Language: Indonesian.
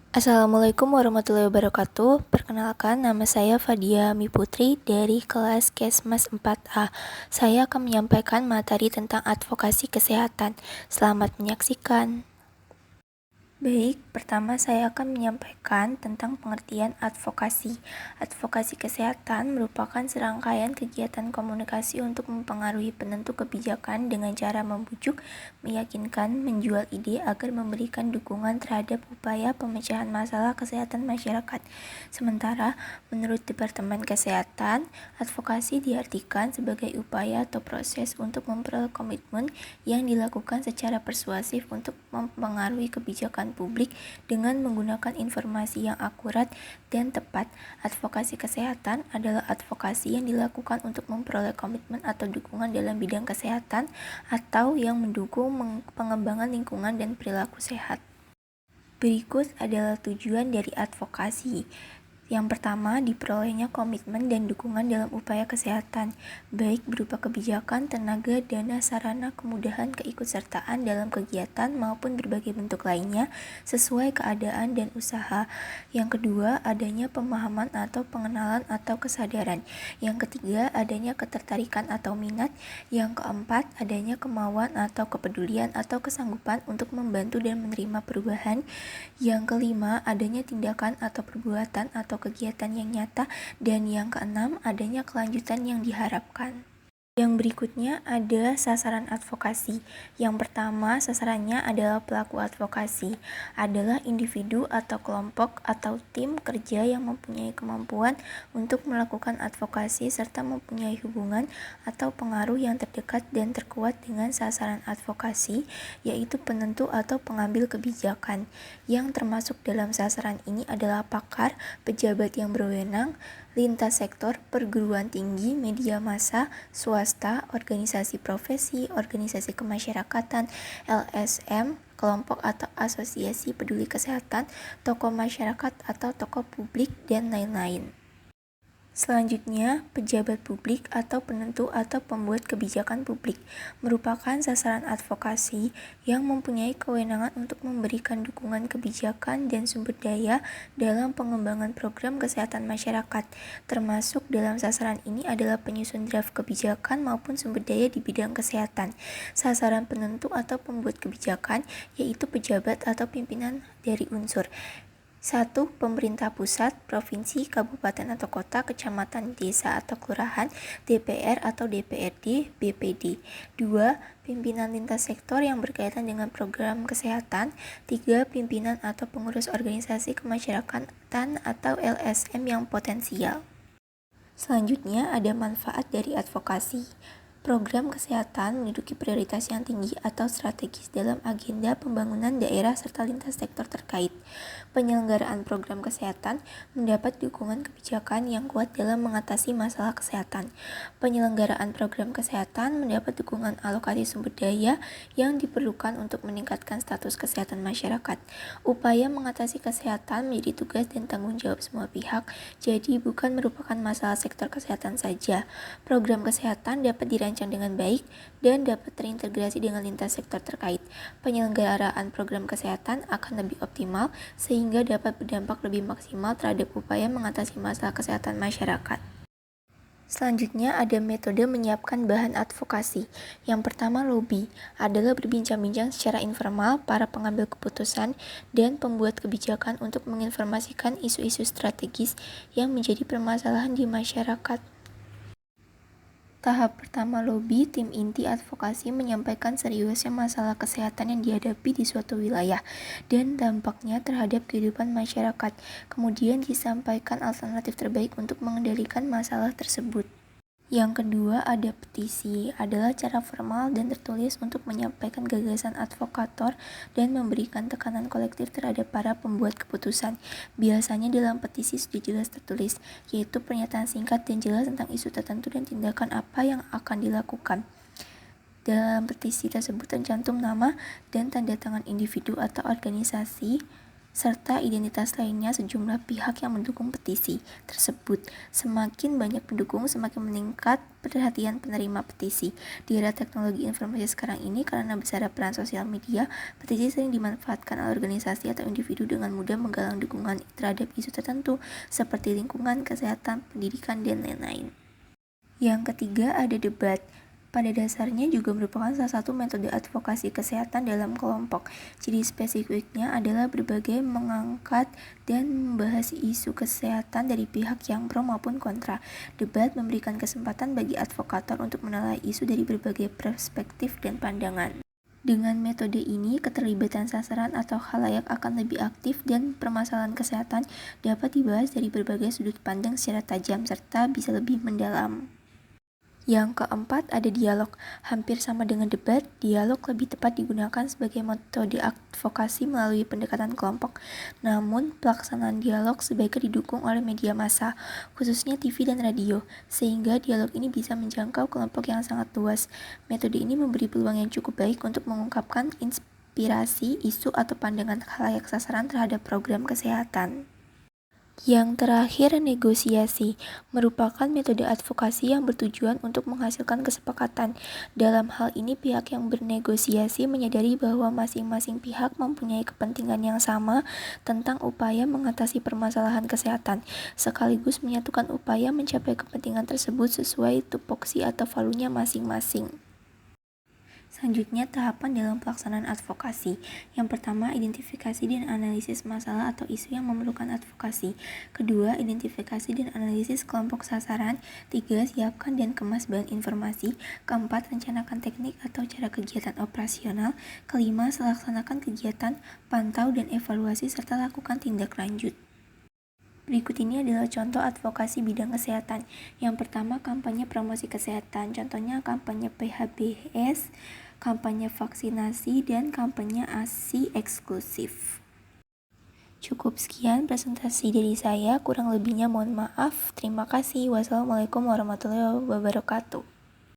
Assalamualaikum warahmatullahi wabarakatuh. Perkenalkan, nama saya Fadia Miputri dari kelas Kesmas 4A. Saya akan menyampaikan materi tentang advokasi kesehatan. Selamat menyaksikan. Baik, pertama saya akan menyampaikan tentang pengertian advokasi. Advokasi kesehatan merupakan serangkaian kegiatan komunikasi untuk mempengaruhi penentu kebijakan dengan cara membujuk, meyakinkan, menjual ide agar memberikan dukungan terhadap upaya pemecahan masalah kesehatan masyarakat. Sementara, menurut Departemen Kesehatan, advokasi diartikan sebagai upaya atau proses untuk memperoleh komitmen yang dilakukan secara persuasif untuk mempengaruhi kebijakan publik dengan menggunakan informasi yang akurat dan tepat. Advokasi kesehatan adalah advokasi yang dilakukan untuk memperoleh komitmen atau dukungan dalam bidang kesehatan atau yang mendukung pengembangan lingkungan dan perilaku sehat. Berikut adalah tujuan dari advokasi. Yang pertama, diperolehnya komitmen dan dukungan dalam upaya kesehatan, baik berupa kebijakan, tenaga, dana, sarana, kemudahan, keikutsertaan dalam kegiatan maupun berbagai bentuk lainnya sesuai keadaan dan usaha. Yang kedua, adanya pemahaman atau pengenalan atau kesadaran. Yang ketiga, adanya ketertarikan atau minat. Yang keempat, adanya kemauan atau kepedulian atau kesanggupan untuk membantu dan menerima perubahan. Yang kelima, adanya tindakan atau perbuatan atau kegiatan yang nyata, dan yang keenam, adanya kelanjutan yang diharapkan. Yang berikutnya ada sasaran advokasi. Yang pertama, sasarannya adalah pelaku advokasi, adalah individu atau kelompok atau tim kerja yang mempunyai kemampuan untuk melakukan advokasi serta mempunyai hubungan atau pengaruh yang terdekat dan terkuat dengan sasaran advokasi, yaitu penentu atau pengambil kebijakan. Yang termasuk dalam sasaran ini adalah pakar, pejabat yang berwenang, lintas sektor, perguruan tinggi, media massa, swasta, organisasi profesi, organisasi kemasyarakatan, LSM, kelompok atau asosiasi peduli kesehatan, tokoh masyarakat atau tokoh publik, dan lain-lain. Selanjutnya, pejabat publik atau penentu atau pembuat kebijakan publik merupakan sasaran advokasi yang mempunyai kewenangan untuk memberikan dukungan kebijakan dan sumber daya dalam pengembangan program kesehatan masyarakat. Termasuk dalam sasaran ini adalah penyusun draft kebijakan maupun sumber daya di bidang kesehatan. Sasaran penentu atau pembuat kebijakan yaitu pejabat atau pimpinan dari unsur 1. Pemerintah pusat, provinsi, kabupaten atau kota, kecamatan, desa atau kelurahan, DPR atau DPRD, BPD. 2. Pimpinan lintas sektor yang berkaitan dengan program kesehatan. 3. Pimpinan atau pengurus organisasi kemasyarakatan atau LSM yang potensial. Selanjutnya ada manfaat dari advokasi. Program kesehatan menduduki prioritas yang tinggi atau strategis dalam agenda pembangunan daerah serta lintas sektor terkait. Penyelenggaraan program kesehatan mendapat dukungan kebijakan yang kuat dalam mengatasi masalah kesehatan. Penyelenggaraan program kesehatan mendapat dukungan alokasi sumber daya yang diperlukan untuk meningkatkan status kesehatan masyarakat. Upaya mengatasi kesehatan menjadi tugas dan tanggung jawab semua pihak, jadi bukan merupakan masalah sektor kesehatan saja. Program kesehatan dapat dirancang dengan baik dan dapat terintegrasi dengan lintas sektor terkait. Penyelenggaraan program kesehatan akan lebih optimal sehingga dapat berdampak lebih maksimal terhadap upaya mengatasi masalah kesehatan masyarakat. Selanjutnya ada metode menyiapkan bahan advokasi. Yang pertama, lobby adalah berbincang-bincang secara informal para pengambil keputusan dan pembuat kebijakan untuk menginformasikan isu-isu strategis yang menjadi permasalahan di masyarakat. Tahap pertama lobby, tim inti advokasi menyampaikan seriusnya masalah kesehatan yang dihadapi di suatu wilayah dan dampaknya terhadap kehidupan masyarakat. Kemudian disampaikan alternatif terbaik untuk mengendalikan masalah tersebut. Yang kedua ada petisi, adalah cara formal dan tertulis untuk menyampaikan gagasan advokator dan memberikan tekanan kolektif terhadap para pembuat keputusan. Biasanya dalam petisi sudah jelas tertulis, yaitu pernyataan singkat dan jelas tentang isu tertentu dan tindakan apa yang akan dilakukan. Dalam petisi tersebut tercantum nama dan tanda tangan individu atau organisasi serta identitas lainnya sejumlah pihak yang mendukung petisi tersebut. Semakin banyak pendukung, semakin meningkat perhatian penerima petisi. Di era teknologi informasi sekarang ini, karena besarnya peran sosial media, petisi sering dimanfaatkan oleh organisasi atau individu dengan mudah menggalang dukungan terhadap isu tertentu seperti lingkungan, kesehatan, pendidikan, dan lain-lain. Yang ketiga, ada debat. Pada dasarnya juga merupakan salah satu metode advokasi kesehatan dalam kelompok. Jadi spesifiknya adalah berbagai mengangkat dan membahas isu kesehatan dari pihak yang pro maupun kontra. Debat memberikan kesempatan bagi advokator untuk menelaah isu dari berbagai perspektif dan pandangan. Dengan metode ini, keterlibatan sasaran atau khalayak akan lebih aktif dan permasalahan kesehatan dapat dibahas dari berbagai sudut pandang secara tajam serta bisa lebih mendalam. Yang keempat, ada dialog. Hampir sama dengan debat, dialog lebih tepat digunakan sebagai metode advokasi melalui pendekatan kelompok. Namun, pelaksanaan dialog sebaiknya didukung oleh media massa, khususnya TV dan radio, sehingga dialog ini bisa menjangkau kelompok yang sangat luas. Metode ini memberi peluang yang cukup baik untuk mengungkapkan inspirasi, isu, atau pandangan khalayak sasaran terhadap program kesehatan. Yang terakhir, negosiasi merupakan metode advokasi yang bertujuan untuk menghasilkan kesepakatan. Dalam hal ini, pihak yang bernegosiasi menyadari bahwa masing-masing pihak mempunyai kepentingan yang sama tentang upaya mengatasi permasalahan kesehatan, sekaligus menyatukan upaya mencapai kepentingan tersebut sesuai tupoksi atau valuenya masing-masing. Selanjutnya, tahapan dalam pelaksanaan advokasi. Yang pertama, identifikasi dan analisis masalah atau isu yang memerlukan advokasi. Kedua, identifikasi dan analisis kelompok sasaran. Tiga, siapkan dan kemas bahan informasi. Keempat, rencanakan teknik atau cara kegiatan operasional. Kelima, laksanakan kegiatan, pantau dan evaluasi serta lakukan tindak lanjut. Berikut ini adalah contoh advokasi bidang kesehatan. Yang pertama, kampanye promosi kesehatan. Contohnya kampanye PHBS, kampanye vaksinasi, dan kampanye ASI eksklusif. Cukup sekian presentasi dari saya, kurang lebihnya mohon maaf. Terima kasih. Wassalamualaikum warahmatullahi wabarakatuh.